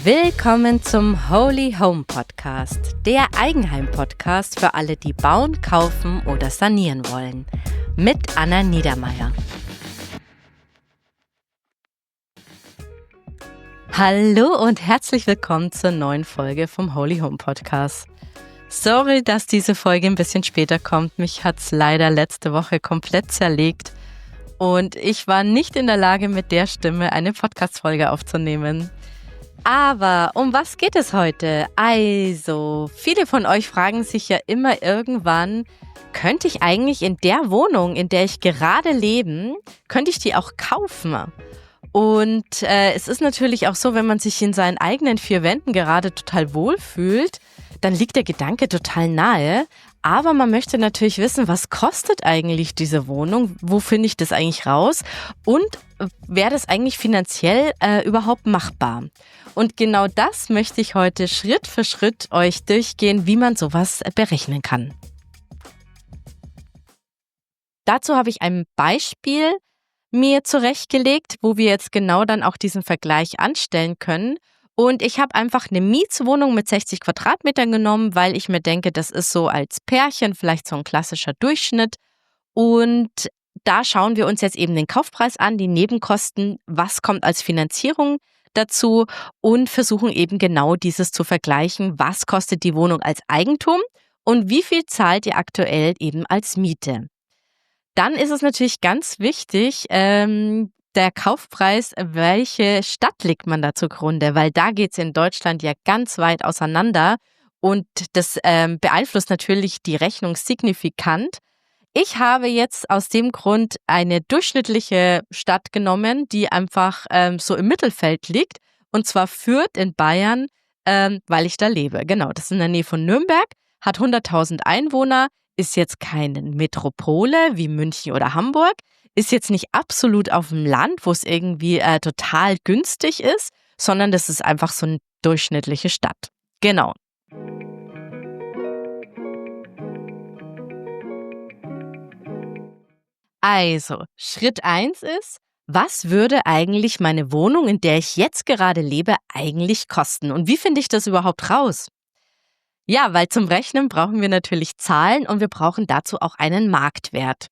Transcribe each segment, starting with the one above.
Willkommen zum Holy Home Podcast, der Eigenheim-Podcast für alle, die bauen, kaufen oder sanieren wollen. Mit Anna Niedermeier. Hallo und herzlich willkommen zur neuen Folge vom Holy Home Podcast. Sorry, dass diese Folge ein bisschen später kommt. Mich hat's leider letzte Woche komplett zerlegt und ich war nicht in der Lage, mit der Stimme eine Podcast-Folge aufzunehmen. Aber um was geht es heute? Also, viele von euch fragen sich ja immer irgendwann, könnte ich eigentlich in der Wohnung, in der ich gerade lebe, könnte ich die auch kaufen? Und es ist natürlich auch so, wenn man sich in seinen eigenen vier Wänden gerade total wohlfühlt, dann liegt der Gedanke total nahe. Aber man möchte natürlich wissen, was kostet eigentlich diese Wohnung? Wo finde ich das eigentlich raus? Und wäre das eigentlich finanziell überhaupt machbar? Und genau das möchte ich heute Schritt für Schritt euch durchgehen, wie man sowas berechnen kann. Dazu habe ich ein Beispiel mir zurechtgelegt, wo wir jetzt genau dann auch diesen Vergleich anstellen können. Und ich habe einfach eine Mietswohnung mit 60 Quadratmetern genommen, weil ich mir denke, das ist so als Pärchen vielleicht so ein klassischer Durchschnitt. Und da schauen wir uns jetzt eben den Kaufpreis an, die Nebenkosten, was kommt als Finanzierung dazu und versuchen eben genau dieses zu vergleichen, was kostet die Wohnung als Eigentum und wie viel zahlt ihr aktuell eben als Miete. Dann ist es natürlich ganz wichtig, der Kaufpreis, welche Stadt legt man da zugrunde, weil da geht es in Deutschland ja ganz weit auseinander und das beeinflusst natürlich die Rechnung signifikant. Ich habe jetzt aus dem Grund eine durchschnittliche Stadt genommen, die einfach so im Mittelfeld liegt, und zwar Fürth in Bayern, weil ich da lebe. Genau, das ist in der Nähe von Nürnberg, hat 100.000 Einwohner, ist jetzt keine Metropole wie München oder Hamburg, ist jetzt nicht absolut auf dem Land, wo es irgendwie total günstig ist, sondern das ist einfach so eine durchschnittliche Stadt. Genau. Also, Schritt 1 ist, was würde eigentlich meine Wohnung, in der ich jetzt gerade lebe, eigentlich kosten? Und wie finde ich das überhaupt raus? Ja, weil zum Rechnen brauchen wir natürlich Zahlen und wir brauchen dazu auch einen Marktwert.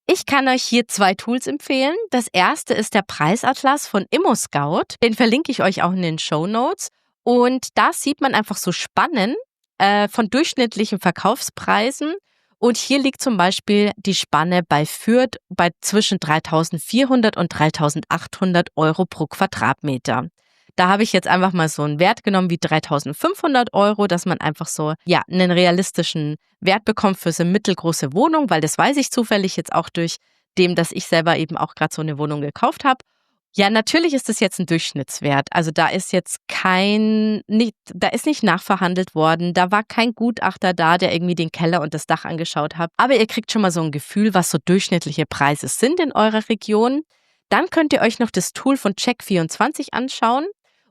Ich kann euch hier 2 Tools empfehlen. Das erste ist der Preisatlas von ImmoScout. Den verlinke ich euch auch in den Shownotes. Und da sieht man einfach so Spannen von durchschnittlichen Verkaufspreisen. Und hier liegt zum Beispiel die Spanne bei Fürth bei zwischen 3.400 und 3.800 Euro pro Quadratmeter. Da habe ich jetzt einfach mal so einen Wert genommen wie 3.500 Euro, dass man einfach so einen realistischen Wert bekommt für so eine mittelgroße Wohnung, weil das weiß ich zufällig jetzt auch durch dem, dass ich selber eben auch gerade so eine Wohnung gekauft habe. Ja, natürlich ist das jetzt ein Durchschnittswert. Also da ist jetzt da ist nicht nachverhandelt worden, da war kein Gutachter da, der irgendwie den Keller und das Dach angeschaut hat. Aber ihr kriegt schon mal so ein Gefühl, was so durchschnittliche Preise sind in eurer Region. Dann könnt ihr euch noch das Tool von Check24 anschauen.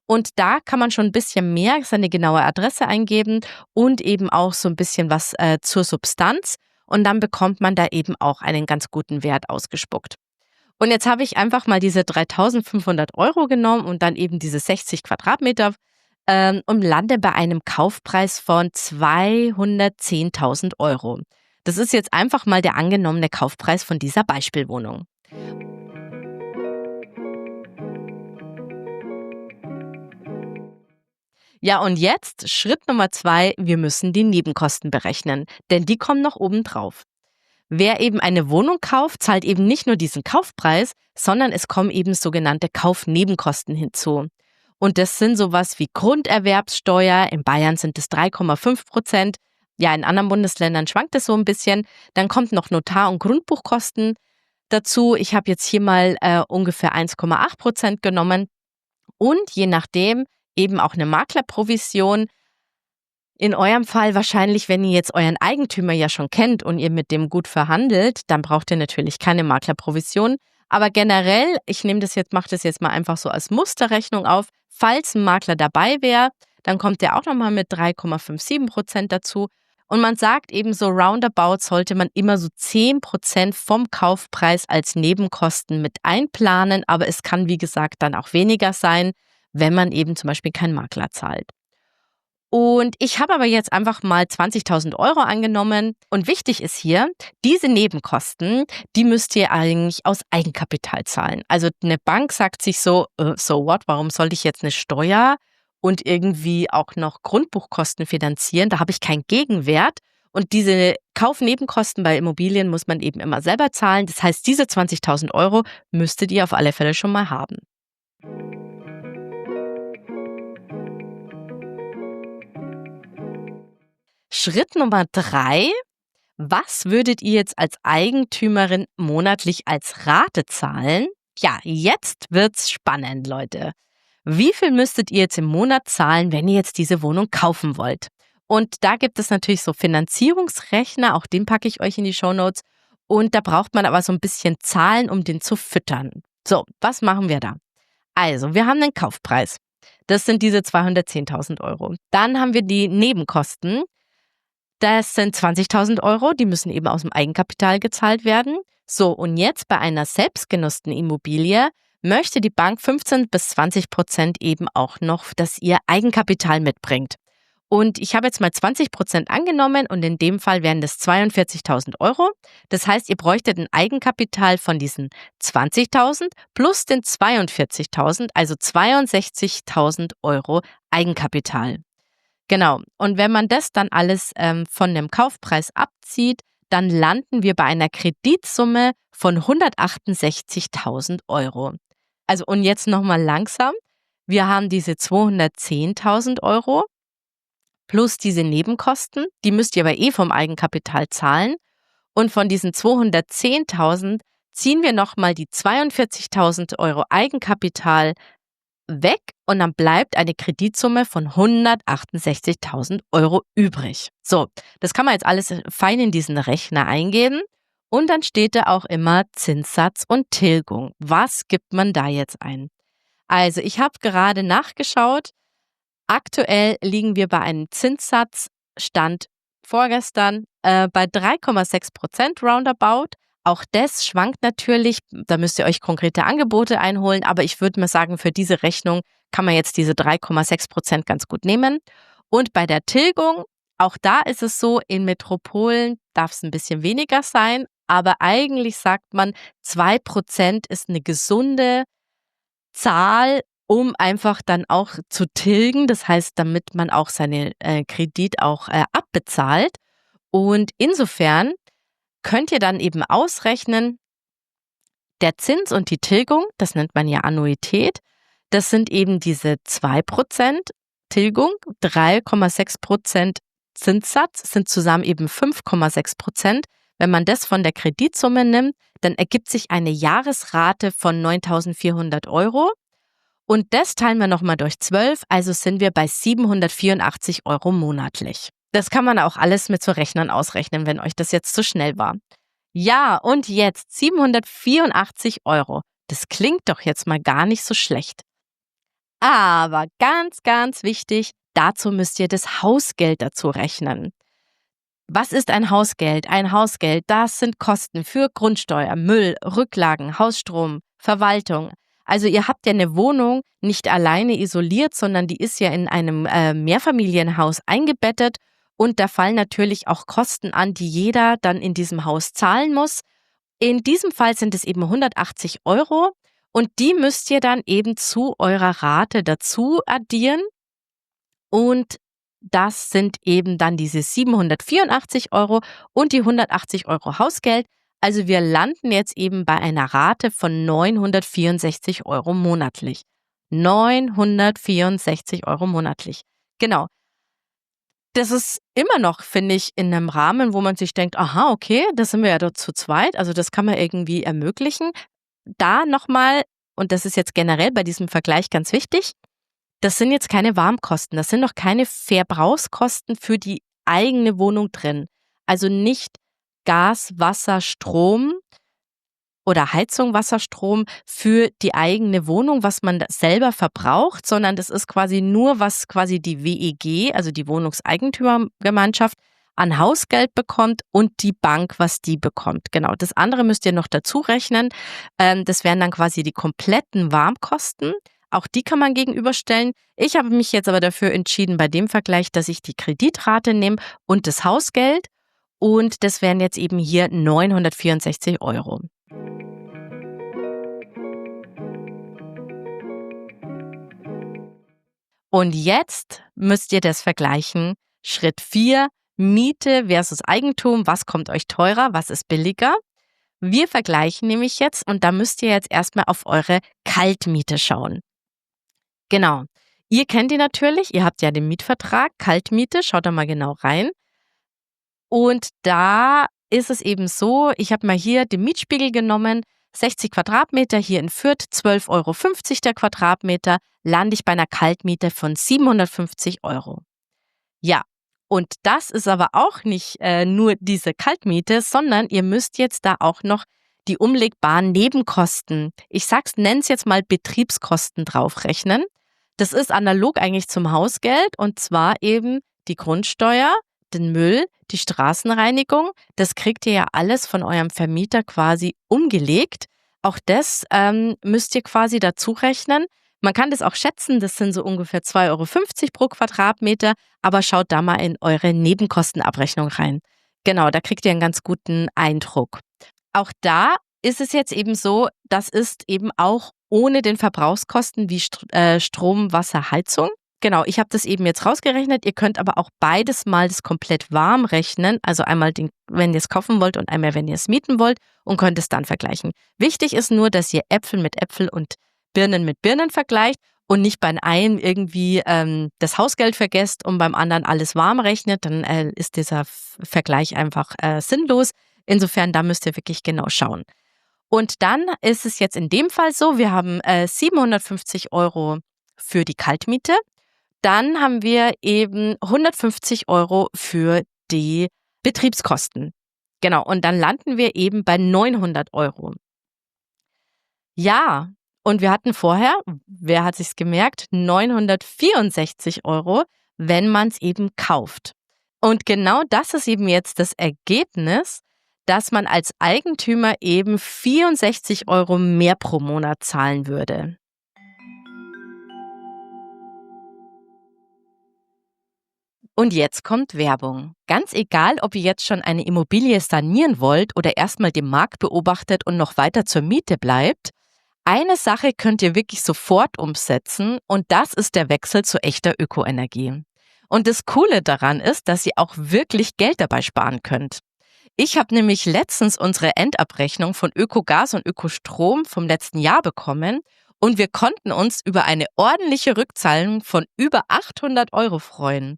Und da kann man schon ein bisschen mehr seine genaue Adresse eingeben und eben auch so ein bisschen was zur Substanz. Und dann bekommt man da eben auch einen ganz guten Wert ausgespuckt. Und jetzt habe ich einfach mal diese 3.500 Euro genommen und dann eben diese 60 Quadratmeter und lande bei einem Kaufpreis von 210.000 Euro. Das ist jetzt einfach mal der angenommene Kaufpreis von dieser Beispielwohnung. Ja, und jetzt Schritt Nummer 2, wir müssen die Nebenkosten berechnen, denn die kommen noch oben drauf. Wer eben eine Wohnung kauft, zahlt eben nicht nur diesen Kaufpreis, sondern es kommen eben sogenannte Kaufnebenkosten hinzu. Und das sind sowas wie Grunderwerbssteuer, in Bayern sind es 3,5%, ja, in anderen Bundesländern schwankt es so ein bisschen. Dann kommt noch Notar- und Grundbuchkosten dazu. Ich habe jetzt hier mal ungefähr 1,8% genommen und je nachdem eben auch eine Maklerprovision. In eurem Fall wahrscheinlich, wenn ihr jetzt euren Eigentümer ja schon kennt und ihr mit dem gut verhandelt, dann braucht ihr natürlich keine Maklerprovision. Aber generell, mache das jetzt mal einfach so als Musterrechnung auf. Falls ein Makler dabei wäre, dann kommt der auch nochmal mit 3,57% dazu. Und man sagt eben so roundabout sollte man immer so 10% vom Kaufpreis als Nebenkosten mit einplanen. Aber es kann, wie gesagt, dann auch weniger sein, wenn man eben zum Beispiel keinen Makler zahlt. Und ich habe aber jetzt einfach mal 20.000 Euro angenommen. Und wichtig ist hier, diese Nebenkosten, die müsst ihr eigentlich aus Eigenkapital zahlen. Also eine Bank sagt sich so what, warum soll ich jetzt eine Steuer und irgendwie auch noch Grundbuchkosten finanzieren? Da habe ich keinen Gegenwert. Und diese Kaufnebenkosten bei Immobilien muss man eben immer selber zahlen. Das heißt, diese 20.000 Euro müsstet ihr auf alle Fälle schon mal haben. Schritt Nummer 3. Was würdet ihr jetzt als Eigentümerin monatlich als Rate zahlen? Ja, jetzt wird's spannend, Leute. Wie viel müsstet ihr jetzt im Monat zahlen, wenn ihr jetzt diese Wohnung kaufen wollt? Und da gibt es natürlich so Finanzierungsrechner, auch den packe ich euch in die Shownotes. Und da braucht man aber so ein bisschen Zahlen, um den zu füttern. So, was machen wir da? Also, wir haben den Kaufpreis. Das sind diese 210.000 Euro. Dann haben wir die Nebenkosten. Das sind 20.000 Euro, die müssen eben aus dem Eigenkapital gezahlt werden. So, und jetzt bei einer selbstgenutzten Immobilie möchte die Bank 15-20% eben auch noch, dass ihr Eigenkapital mitbringt. Und ich habe jetzt mal 20% angenommen und in dem Fall wären das 42.000 Euro. Das heißt, ihr bräuchtet ein Eigenkapital von diesen 20.000 plus den 42.000, also 62.000 Euro Eigenkapital. Genau. Und wenn man das dann alles von dem Kaufpreis abzieht, dann landen wir bei einer Kreditsumme von 168.000 Euro. Also und jetzt nochmal langsam. Wir haben diese 210.000 Euro plus diese Nebenkosten. Die müsst ihr aber vom Eigenkapital zahlen. Und von diesen 210.000 ziehen wir nochmal die 42.000 Euro Eigenkapital weg und dann bleibt eine Kreditsumme von 168.000 Euro übrig. So, das kann man jetzt alles fein in diesen Rechner eingeben und dann steht da auch immer Zinssatz und Tilgung. Was gibt man da jetzt ein? Also, ich habe gerade nachgeschaut. Aktuell liegen wir bei einem Zinssatz, Stand vorgestern, bei 3,6% roundabout. Auch das schwankt natürlich, da müsst ihr euch konkrete Angebote einholen, aber ich würde mal sagen, für diese Rechnung kann man jetzt diese 3,6% ganz gut nehmen. Und bei der Tilgung, auch da ist es so, in Metropolen darf es ein bisschen weniger sein, aber eigentlich sagt man, 2% ist eine gesunde Zahl, um einfach dann auch zu tilgen. Das heißt, damit man auch seinen Kredit auch abbezahlt. Und insofern könnt ihr dann eben ausrechnen, der Zins und die Tilgung, das nennt man ja Annuität, das sind eben diese 2% Tilgung, 3,6% Zinssatz, sind zusammen eben 5,6%. Wenn man das von der Kreditsumme nimmt, dann ergibt sich eine Jahresrate von 9.400 Euro. Und das teilen wir nochmal durch 12, also sind wir bei 784 Euro monatlich. Das kann man auch alles mit so Rechnern ausrechnen, wenn euch das jetzt zu schnell war. Ja, und jetzt 784 Euro. Das klingt doch jetzt mal gar nicht so schlecht. Aber ganz, ganz wichtig, dazu müsst ihr das Hausgeld dazu rechnen. Was ist ein Hausgeld? Ein Hausgeld, das sind Kosten für Grundsteuer, Müll, Rücklagen, Hausstrom, Verwaltung. Also ihr habt ja eine Wohnung nicht alleine isoliert, sondern die ist ja in einem Mehrfamilienhaus eingebettet und da fallen natürlich auch Kosten an, die jeder dann in diesem Haus zahlen muss. In diesem Fall sind es eben 180 Euro und die müsst ihr dann eben zu eurer Rate dazu addieren und das sind eben dann diese 784 Euro und die 180 Euro Hausgeld. Also wir landen jetzt eben bei einer Rate von 964 Euro monatlich. 964 Euro monatlich. Genau. Das ist immer noch, finde ich, in einem Rahmen, wo man sich denkt, aha, okay, das sind wir ja dort zu zweit, also das kann man irgendwie ermöglichen. Da nochmal, und das ist jetzt generell bei diesem Vergleich ganz wichtig, das sind jetzt keine Warmkosten, das sind noch keine Verbrauchskosten für die eigene Wohnung drin. Also nicht Gas, Wasser, Strom oder Heizung, Wasser, Strom für die eigene Wohnung, was man selber verbraucht, sondern das ist quasi nur, was quasi die WEG, also die Wohnungseigentümergemeinschaft, an Hausgeld bekommt und die Bank, was die bekommt. Genau, das andere müsst ihr noch dazu rechnen. Das wären dann quasi die kompletten Warmkosten. Auch die kann man gegenüberstellen. Ich habe mich jetzt aber dafür entschieden, bei dem Vergleich, dass ich die Kreditrate nehme und das Hausgeld. Und das wären jetzt eben hier 964 Euro. Und jetzt müsst ihr das vergleichen. Schritt 4, Miete versus Eigentum. Was kommt euch teurer? Was ist billiger? Wir vergleichen nämlich jetzt und da müsst ihr jetzt erstmal auf eure Kaltmiete schauen. Genau. Ihr kennt die natürlich. Ihr habt ja den Mietvertrag, Kaltmiete. Schaut da mal genau rein. Und da ist es eben so, ich habe mal hier den Mietspiegel genommen, 60 Quadratmeter hier in Fürth, 12,50 Euro der Quadratmeter, lande ich bei einer Kaltmiete von 750 Euro. Ja, und das ist aber auch nicht nur diese Kaltmiete, sondern ihr müsst jetzt da auch noch die umlegbaren Nebenkosten, nenne es jetzt mal Betriebskosten draufrechnen. Das ist analog eigentlich zum Hausgeld und zwar eben die Grundsteuer, den Müll, die Straßenreinigung. Das kriegt ihr ja alles von eurem Vermieter quasi umgelegt. Auch das müsst ihr quasi dazu rechnen. Man kann das auch schätzen, das sind so ungefähr 2,50 Euro pro Quadratmeter, aber schaut da mal in eure Nebenkostenabrechnung rein. Genau, da kriegt ihr einen ganz guten Eindruck. Auch da ist es jetzt eben so, das ist eben auch ohne den Verbrauchskosten wie Strom, Wasser, Heizung. Genau, ich habe das eben jetzt rausgerechnet. Ihr könnt aber auch beides mal das komplett warm rechnen. Also einmal, wenn ihr es kaufen wollt und einmal, wenn ihr es mieten wollt und könnt es dann vergleichen. Wichtig ist nur, dass ihr Äpfel mit Äpfel und Birnen mit Birnen vergleicht und nicht beim einen irgendwie das Hausgeld vergesst und beim anderen alles warm rechnet. Dann ist dieser Vergleich einfach sinnlos. Insofern, da müsst ihr wirklich genau schauen. Und dann ist es jetzt in dem Fall so, wir haben 750 Euro für die Kaltmiete. Dann haben wir eben 150 Euro für die Betriebskosten. Genau, und dann landen wir eben bei 900 Euro. Ja, und wir hatten vorher, wer hat sich's gemerkt, 964 Euro, wenn man es eben kauft. Und genau das ist eben jetzt das Ergebnis, dass man als Eigentümer eben 64 Euro mehr pro Monat zahlen würde. Und jetzt kommt Werbung. Ganz egal, ob ihr jetzt schon eine Immobilie sanieren wollt oder erstmal den Markt beobachtet und noch weiter zur Miete bleibt, eine Sache könnt ihr wirklich sofort umsetzen und das ist der Wechsel zu echter Ökoenergie. Und das Coole daran ist, dass ihr auch wirklich Geld dabei sparen könnt. Ich habe nämlich letztens unsere Endabrechnung von Ökogas und Ökostrom vom letzten Jahr bekommen und wir konnten uns über eine ordentliche Rückzahlung von über 800 Euro freuen.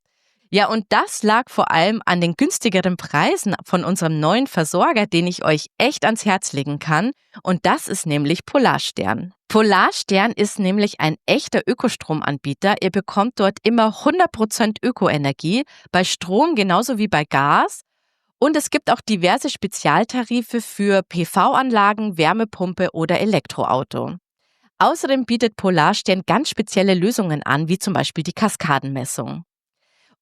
Ja, und das lag vor allem an den günstigeren Preisen von unserem neuen Versorger, den ich euch echt ans Herz legen kann. Und das ist nämlich Polarstern. Polarstern ist nämlich ein echter Ökostromanbieter. Ihr bekommt dort immer 100% Ökoenergie, bei Strom genauso wie bei Gas. Und es gibt auch diverse Spezialtarife für PV-Anlagen, Wärmepumpe oder Elektroauto. Außerdem bietet Polarstern ganz spezielle Lösungen an, wie zum Beispiel die Kaskadenmessung.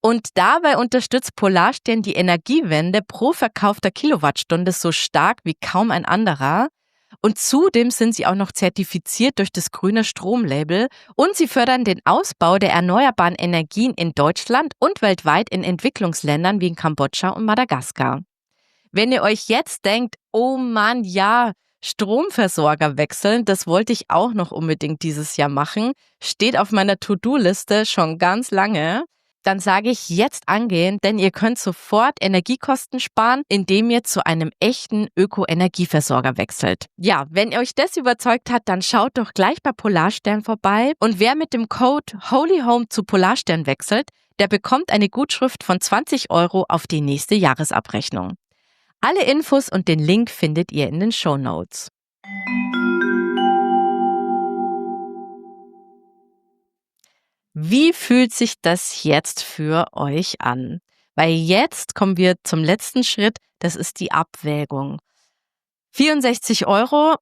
Und dabei unterstützt Polarstern die Energiewende pro verkaufter Kilowattstunde so stark wie kaum ein anderer. Und zudem sind sie auch noch zertifiziert durch das grüne Stromlabel und sie fördern den Ausbau der erneuerbaren Energien in Deutschland und weltweit in Entwicklungsländern wie in Kambodscha und Madagaskar. Wenn ihr euch jetzt denkt, oh Mann, ja, Stromversorger wechseln, das wollte ich auch noch unbedingt dieses Jahr machen, steht auf meiner To-Do-Liste schon ganz lange, dann sage ich jetzt angehen, denn ihr könnt sofort Energiekosten sparen, indem ihr zu einem echten Öko-Energieversorger wechselt. Ja, wenn euch das überzeugt hat, dann schaut doch gleich bei Polarstern vorbei und wer mit dem Code HOLYHOME zu Polarstern wechselt, der bekommt eine Gutschrift von 20 Euro auf die nächste Jahresabrechnung. Alle Infos und den Link findet ihr in den Shownotes. Wie fühlt sich das jetzt für euch an? Weil jetzt kommen wir zum letzten Schritt, das ist die Abwägung. 64 Euro,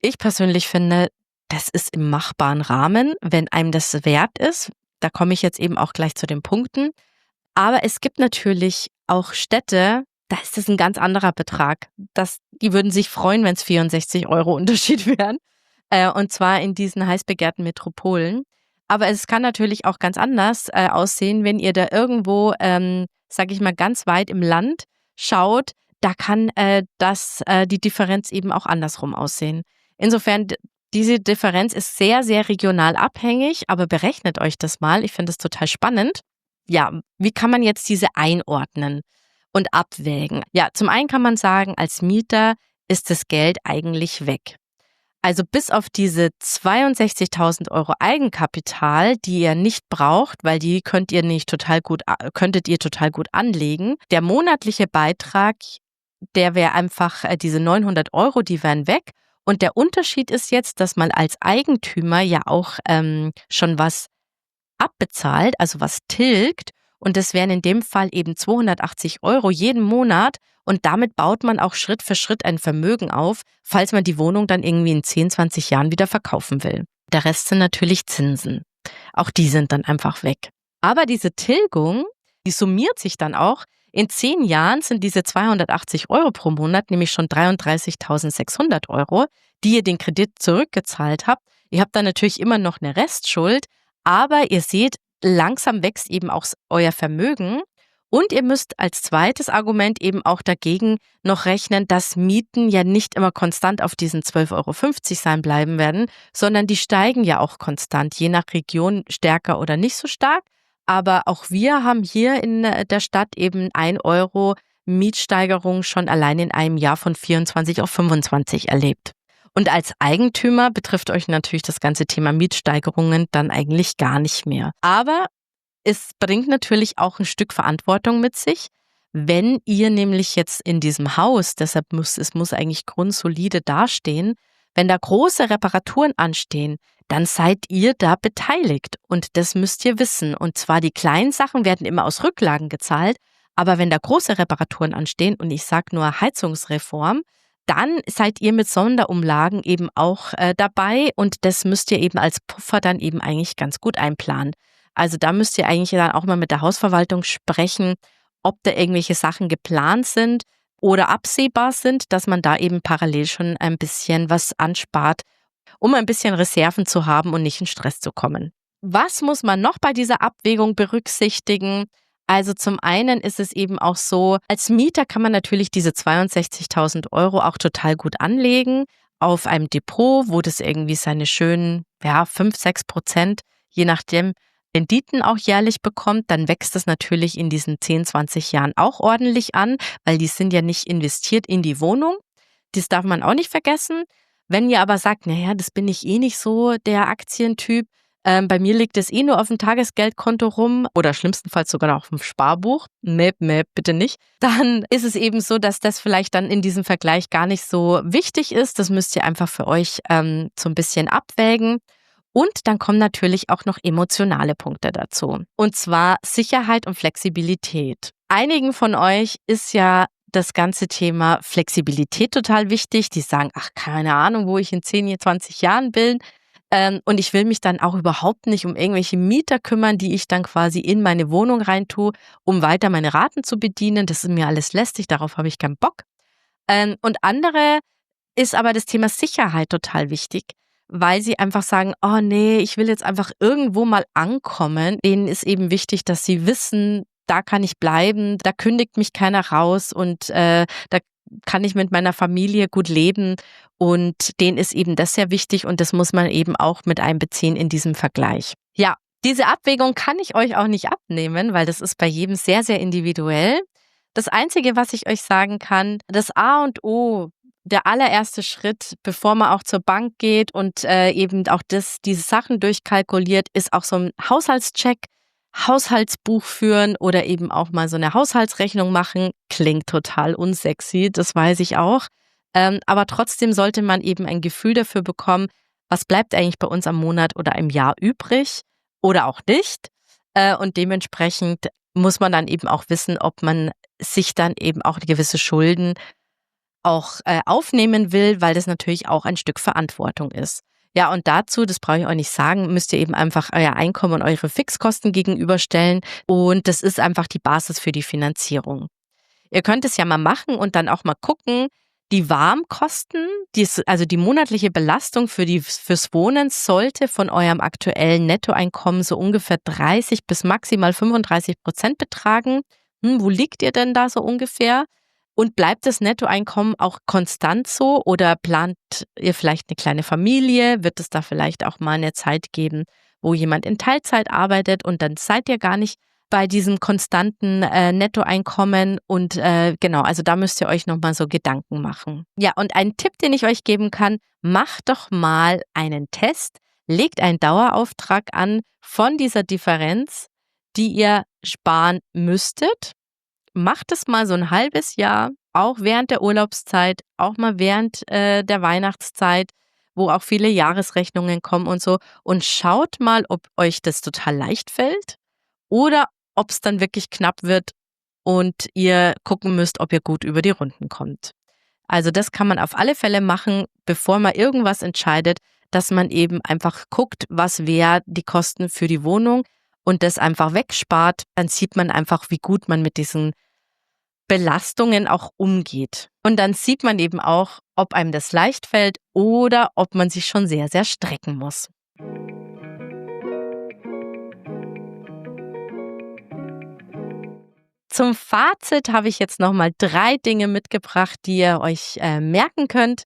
ich persönlich finde, das ist im machbaren Rahmen, wenn einem das wert ist. Da komme ich jetzt eben auch gleich zu den Punkten. Aber es gibt natürlich auch Städte, da ist das ein ganz anderer Betrag. Die würden sich freuen, wenn es 64 Euro Unterschied wären. und zwar in diesen heiß begehrten Metropolen. Aber es kann natürlich auch ganz anders aussehen, wenn ihr da irgendwo, sage ich mal, ganz weit im Land schaut. Da kann die Differenz eben auch andersrum aussehen. Insofern, diese Differenz ist sehr, sehr regional abhängig, aber berechnet euch das mal. Ich finde das total spannend. Ja, wie kann man jetzt diese einordnen und abwägen? Ja, zum einen kann man sagen, als Mieter ist das Geld eigentlich weg. Also bis auf diese 62.000 Euro Eigenkapital, die ihr nicht braucht, weil die könntet ihr total gut anlegen. Der monatliche Beitrag, der wäre einfach diese 900 Euro, die wären weg. Und der Unterschied ist jetzt, dass man als Eigentümer ja auch schon was abbezahlt, also was tilgt. Und das wären in dem Fall eben 280 Euro jeden Monat. Und damit baut man auch Schritt für Schritt ein Vermögen auf, falls man die Wohnung dann irgendwie in 10, 20 Jahren wieder verkaufen will. Der Rest sind natürlich Zinsen. Auch die sind dann einfach weg. Aber diese Tilgung, die summiert sich dann auch. In 10 Jahren sind diese 280 Euro pro Monat nämlich schon 33.600 Euro, die ihr den Kredit zurückgezahlt habt. Ihr habt dann natürlich immer noch eine Restschuld, aber ihr seht, langsam wächst eben auch euer Vermögen. Und ihr müsst als zweites Argument eben auch dagegen noch rechnen, dass Mieten ja nicht immer konstant auf diesen 12,50 € sein bleiben werden, sondern die steigen ja auch konstant, je nach Region stärker oder nicht so stark. Aber auch wir haben hier in der Stadt eben 1 Euro Mietsteigerung schon allein in einem Jahr von 24 auf 25 erlebt. Und als Eigentümer betrifft euch natürlich das ganze Thema Mietsteigerungen dann eigentlich gar nicht mehr. Aber es bringt natürlich auch ein Stück Verantwortung mit sich, wenn ihr nämlich jetzt in diesem Haus, deshalb muss eigentlich grundsolide dastehen, wenn da große Reparaturen anstehen, dann seid ihr da beteiligt und das müsst ihr wissen. Und zwar die kleinen Sachen werden immer aus Rücklagen gezahlt, aber wenn da große Reparaturen anstehen und ich sage nur Heizungsreform, dann seid ihr mit Sonderumlagen eben auch dabei und das müsst ihr eben als Puffer dann eben eigentlich ganz gut einplanen. Also da müsst ihr eigentlich dann auch mal mit der Hausverwaltung sprechen, ob da irgendwelche Sachen geplant sind oder absehbar sind, dass man da eben parallel schon ein bisschen was anspart, um ein bisschen Reserven zu haben und nicht in Stress zu kommen. Was muss man noch bei dieser Abwägung berücksichtigen? Also zum einen ist es eben auch so, als Mieter kann man natürlich diese 62.000 Euro auch total gut anlegen auf einem Depot, wo das irgendwie seine schönen 5-6%, je nachdem, Renditen auch jährlich bekommt, dann wächst das natürlich in diesen 10, 20 Jahren auch ordentlich an, weil die sind ja nicht investiert in die Wohnung. Das darf man auch nicht vergessen. Wenn ihr aber sagt, naja, das bin ich eh nicht so, der Aktientyp, bei mir liegt es eh nur auf dem Tagesgeldkonto rum oder schlimmstenfalls sogar noch auf dem Sparbuch, bitte nicht, dann ist es eben so, dass das vielleicht dann in diesem Vergleich gar nicht so wichtig ist. Das müsst ihr einfach für euch so ein bisschen abwägen. Und dann kommen natürlich auch noch emotionale Punkte dazu. Und zwar Sicherheit und Flexibilität. Einigen von euch ist ja das ganze Thema Flexibilität total wichtig. Die sagen, ach, keine Ahnung, wo ich in 10, 20 Jahren bin. Und ich will mich dann auch überhaupt nicht um irgendwelche Mieter kümmern, die ich dann quasi in meine Wohnung reintue, um weiter meine Raten zu bedienen. Das ist mir alles lästig, darauf habe ich keinen Bock. Und andere ist aber das Thema Sicherheit total wichtig, weil sie einfach sagen, oh nee, ich will jetzt einfach irgendwo mal ankommen. Denen ist eben wichtig, dass sie wissen, da kann ich bleiben, da kündigt mich keiner raus und da kann ich mit meiner Familie gut leben. Und denen ist eben das sehr wichtig und das muss man eben auch mit einbeziehen in diesem Vergleich. Ja, diese Abwägung kann ich euch auch nicht abnehmen, weil das ist bei jedem sehr, sehr individuell. Das Einzige, was ich euch sagen kann, das A und O, der allererste Schritt, bevor man auch zur Bank geht und eben auch diese Sachen durchkalkuliert, ist auch so ein Haushaltscheck, Haushaltsbuch führen oder eben auch mal so eine Haushaltsrechnung machen. Klingt total unsexy, das weiß ich auch. Aber trotzdem sollte man eben ein Gefühl dafür bekommen, was bleibt eigentlich bei uns am Monat oder im Jahr übrig oder auch nicht. Und dementsprechend muss man dann eben auch wissen, ob man sich dann eben auch gewisse Schulden auch aufnehmen will, weil das natürlich auch ein Stück Verantwortung ist. Ja, und dazu, das brauche ich euch nicht sagen, müsst ihr eben einfach euer Einkommen und eure Fixkosten gegenüberstellen und das ist einfach die Basis für die Finanzierung. Ihr könnt es ja mal machen und dann auch mal gucken, Die Warmkosten, also die monatliche Belastung fürs Wohnen sollte von eurem aktuellen Nettoeinkommen so ungefähr 30 bis maximal 35% betragen. Wo liegt ihr denn da so ungefähr? Und bleibt das Nettoeinkommen auch konstant so oder plant ihr vielleicht eine kleine Familie? Wird es da vielleicht auch mal eine Zeit geben, wo jemand in Teilzeit arbeitet und dann seid ihr gar nicht bei diesem konstanten Nettoeinkommen und genau, also da müsst ihr euch nochmal so Gedanken machen. Ja, und ein Tipp, den ich euch geben kann, macht doch mal einen Test, legt einen Dauerauftrag an von dieser Differenz, die ihr sparen müsstet. Macht es mal so ein halbes Jahr, auch während der Urlaubszeit, auch mal während der Weihnachtszeit, wo auch viele Jahresrechnungen kommen und so und schaut mal, ob euch das total leicht fällt oder ob es dann wirklich knapp wird und ihr gucken müsst, ob ihr gut über die Runden kommt. Also das kann man auf alle Fälle machen, bevor man irgendwas entscheidet, dass man eben einfach guckt, was wäre die Kosten für die Wohnung und das einfach wegspart. Dann sieht man einfach, wie gut man mit diesen Belastungen auch umgeht. Und dann sieht man eben auch, ob einem das leicht fällt oder ob man sich schon sehr, sehr strecken muss. Zum Fazit habe ich jetzt nochmal 3 Dinge mitgebracht, die ihr euch merken könnt.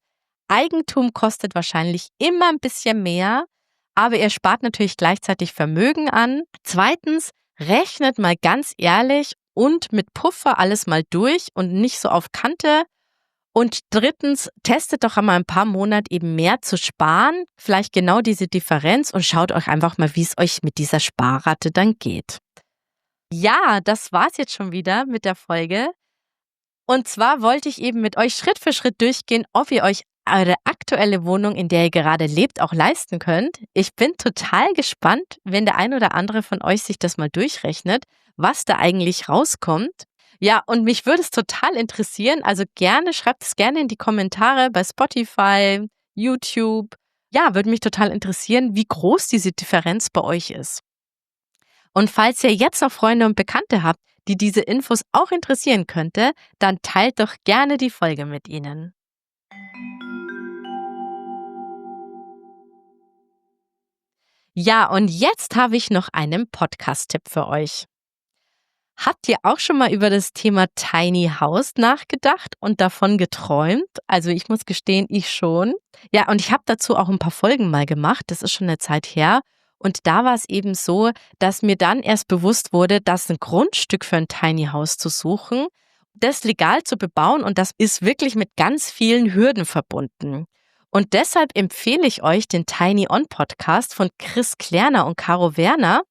Eigentum kostet wahrscheinlich immer ein bisschen mehr, aber ihr spart natürlich gleichzeitig Vermögen an. 2. Rechnet mal ganz ehrlich und mit Puffer alles mal durch und nicht so auf Kante. Und 3. testet doch einmal ein paar Monate eben mehr zu sparen, vielleicht genau diese Differenz und schaut euch einfach mal, wie es euch mit dieser Sparrate dann geht. Ja, das war's jetzt schon wieder mit der Folge. Und zwar wollte ich eben mit euch Schritt für Schritt durchgehen, ob ihr euch eure aktuelle Wohnung, in der ihr gerade lebt, auch leisten könnt. Ich bin total gespannt, wenn der ein oder andere von euch sich das mal durchrechnet, was da eigentlich rauskommt. Ja, und mich würde es total interessieren, also schreibt es gerne in die Kommentare bei Spotify, YouTube. Ja, würde mich total interessieren, wie groß diese Differenz bei euch ist. Und falls ihr jetzt noch Freunde und Bekannte habt, die diese Infos auch interessieren könnte, dann teilt doch gerne die Folge mit ihnen. Ja, und jetzt habe ich noch einen Podcast-Tipp für euch. Habt ihr auch schon mal über das Thema Tiny House nachgedacht und davon geträumt? Also ich muss gestehen, ich schon. Ja, und ich habe dazu auch ein paar Folgen mal gemacht. Das ist schon eine Zeit her. Und da war es eben so, dass mir dann erst bewusst wurde, dass ein Grundstück für ein Tiny House zu suchen, das legal zu bebauen und das ist wirklich mit ganz vielen Hürden verbunden. Und deshalb empfehle ich euch den Tiny On Podcast von Chris Klerner und Caro Werner,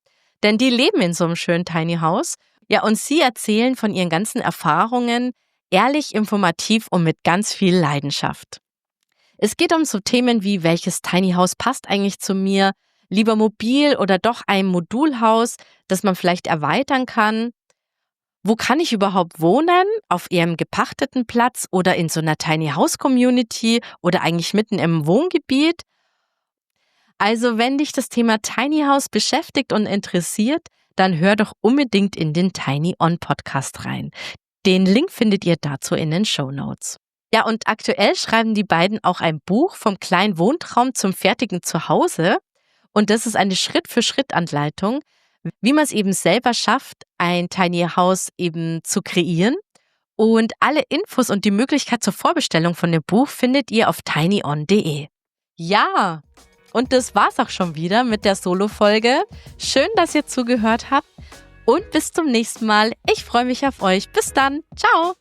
denn die leben in so einem schönen Tiny House. Ja, und sie erzählen von ihren ganzen Erfahrungen, ehrlich, informativ und mit ganz viel Leidenschaft. Es geht um so Themen wie, welches Tiny House passt eigentlich zu mir, lieber mobil oder doch ein Modulhaus, das man vielleicht erweitern kann. Wo kann ich überhaupt wohnen? Auf ihrem gepachteten Platz oder in so einer Tiny House Community oder eigentlich mitten im Wohngebiet? Also wenn dich das Thema Tiny House beschäftigt und interessiert, dann hör doch unbedingt in den Tiny On Podcast rein. Den Link findet ihr dazu in den Shownotes. Ja, und aktuell schreiben die beiden auch ein Buch vom kleinen Wohntraum zum fertigen Zuhause. Und das ist eine Schritt-für-Schritt-Anleitung, wie man es eben selber schafft, ein Tiny House eben zu kreieren. Und alle Infos und die Möglichkeit zur Vorbestellung von dem Buch findet ihr auf tinyon.de. Ja, und das war's auch schon wieder mit der Solo-Folge. Schön, dass ihr zugehört habt und bis zum nächsten Mal. Ich freue mich auf euch. Bis dann. Ciao.